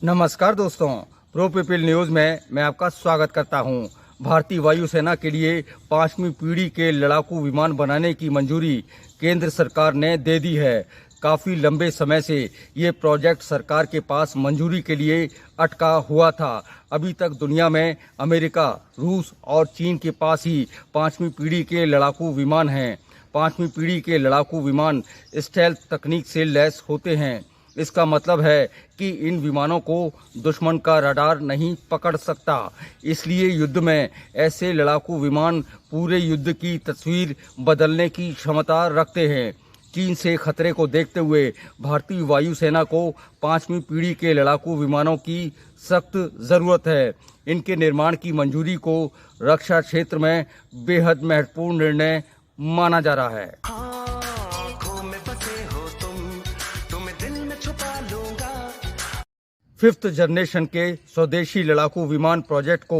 नमस्कार दोस्तों, pro people news में मैं आपका स्वागत करता हूं। भारतीय वायुसेना के लिए 5वीं पीढ़ी के लड़ाकू विमान बनाने की मंजूरी केंद्र सरकार ने दे दी है। काफी लंबे समय से ये प्रोजेक्ट सरकार के पास मंजूरी के लिए अटका हुआ था। अभी तक दुनिया में अमेरिका, रूस और चीन के पास ही 5वीं पीढ़ी के लड़ाकू विमान हैं। 5वीं पीढ़ी के लड़ाकू विमान स्टेल्थ तकनीक से लैस होते हैं। इसका मतलब है कि इन विमानों को दुश्मन का रडार नहीं पकड़ सकता। इसलिए युद्ध में ऐसे लड़ाकू विमान पूरे युद्ध की तस्वीर बदलने की क्षमता रखते हैं। चीन से खतरे को देखते हुए भारतीय वायुसेना को 5वीं पीढ़ी के लड़ाकू विमानों की सख्त जरूरत है। इनके निर्माण की मंजूरी को रक्षा क्षेत्र में बेहद महत्वपूर्ण निर्णय माना जा रहा है। फिफ्थ जनरेशन के स्वदेशी लड़ाकू विमान प्रोजेक्ट को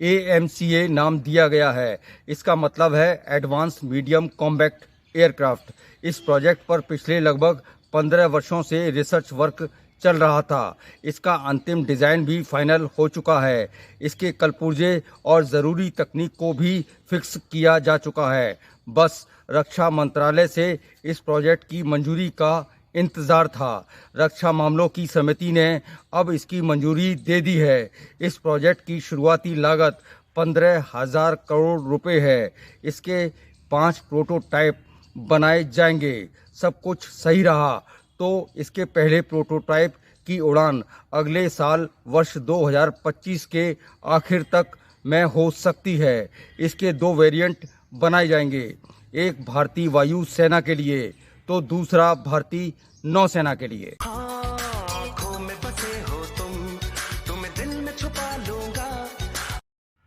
AMCA नाम दिया गया है। इसका मतलब है एडवांस मीडियम कॉम्बैक्ट एयरक्राफ्ट। इस प्रोजेक्ट पर पिछले लगभग 15 वर्षों से रिसर्च वर्क चल रहा था। इसका अंतिम डिजाइन भी फाइनल हो चुका है। इसके कलपुर्जे और जरूरी तकनीक को भी फिक्स किया जा चुका है। बस रक्षा मंत्रालय से इस प्रोजेक्ट की मंजूरी का इंतजार था। रक्षा मामलों की समिति ने अब इसकी मंजूरी दे दी है। इस प्रोजेक्ट की शुरुआती लागत 15,000 करोड़ रुपए है। इसके 5 प्रोटोटाइप बनाए जाएंगे। सब कुछ सही रहा तो इसके पहले प्रोटोटाइप की उड़ान अगले साल वर्ष 2025 के आखिर तक में हो सकती है। इसके 2 वेरिएंट बनाए जाएंगे, एक भारतीय वायु सेना के लिए तो दूसरा भारतीय नौसेना के लिए।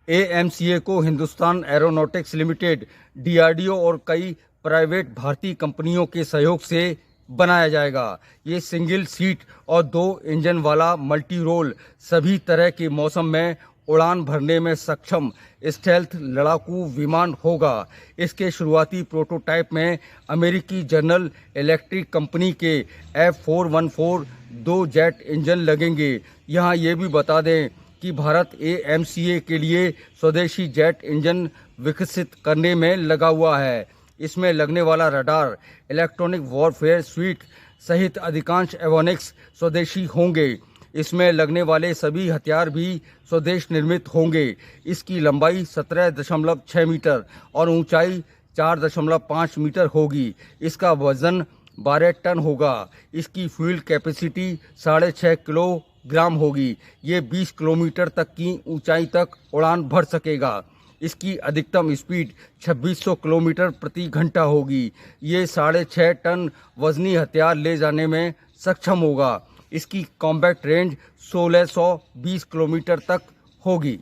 AMCA को हिंदुस्तान एरोनॉटिक्स लिमिटेड, DRDO और कई प्राइवेट भारतीय कंपनियों के सहयोग से बनाया जाएगा। ये सिंगल सीट और 2 इंजन वाला मल्टी रोल सभी तरह के मौसम में उड़ान भरने में सक्षम स्टेल्थ लड़ाकू विमान होगा। इसके शुरुआती प्रोटोटाइप में अमेरिकी जनरल इलेक्ट्रिक कंपनी के F414 2 जेट इंजन लगेंगे। यहाँ ये भी बता दें कि भारत AMCA के लिए स्वदेशी जेट इंजन विकसित करने में लगा हुआ है। इसमें लगने वाला रडार, इलेक्ट्रॉनिक वॉरफेयर स्वीट सहित अधिकांश एवियोनिक्स स्वदेशी होंगे। इसमें लगने वाले सभी हथियार भी स्वदेश निर्मित होंगे। इसकी लंबाई 17.6 मीटर और ऊंचाई 4.5 मीटर होगी। इसका वजन 12 टन होगा। इसकी फ्यूल कैपेसिटी 6.5 किलोग्राम होगी। ये 20 किलोमीटर तक की ऊंचाई तक उड़ान भर सकेगा। इसकी अधिकतम स्पीड 2600 किलोमीटर प्रति घंटा होगी। ये 6.5 टन वजनी हथियार ले जाने में सक्षम होगा। इसकी कॉम्बैक्ट रेंज 1620 किलोमीटर तक होगी।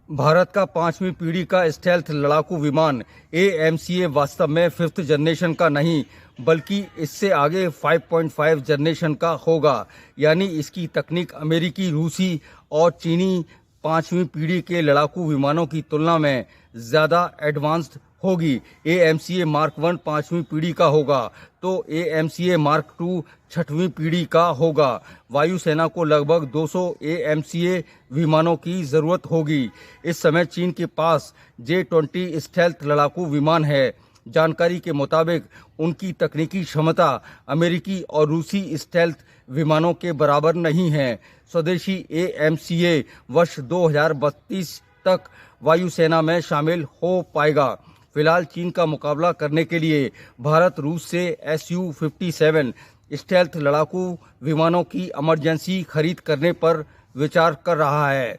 भारत का 5वीं पीढ़ी का स्टेल्थ लड़ाकू विमान AMCA वास्तव में 5th जनरेशन का नहीं बल्कि इससे आगे 5.5 जनरेशन का होगा। यानी इसकी तकनीक अमेरिकी, रूसी और चीनी 5वीं पीढ़ी के लड़ाकू विमानों की तुलना में ज़्यादा एडवांस्ड होगी। AMCA मार्क 1 5वीं पीढ़ी का होगा तो AMCA मार्क 2 6वीं पीढ़ी का होगा। वायुसेना को लगभग 200 AMCA विमानों की जरूरत होगी। इस समय चीन के पास J-20 स्टेल्थ लड़ाकू विमान है। जानकारी के मुताबिक उनकी तकनीकी क्षमता अमेरिकी और रूसी स्टेल्थ विमानों के बराबर नहीं है। स्वदेशी AMCA वर्ष 2032 तक वायुसेना में शामिल हो पाएगा। फिलहाल चीन का मुकाबला करने के लिए भारत रूस से Su-57 स्टेल्थ लड़ाकू विमानों की इमरजेंसी खरीद करने पर विचार कर रहा है।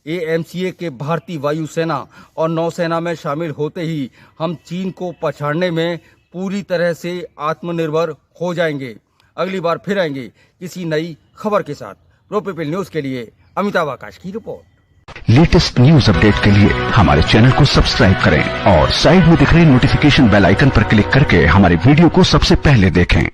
AMCA के भारतीय वायुसेना और नौसेना में शामिल होते ही हम चीन को पछाड़ने में पूरी तरह से आत्मनिर्भर हो जाएंगे। अगली बार फिर आएंगे किसी नई खबर के साथ। प्रो पीपल न्यूज के लिए अमिताभ आकाश की रिपोर्ट। लेटेस्ट न्यूज अपडेट के लिए हमारे चैनल को सब्सक्राइब करें और साइड में दिख रहे नोटिफिकेशन बेल आइकन पर क्लिक करके हमारे वीडियो को सबसे पहले देखें।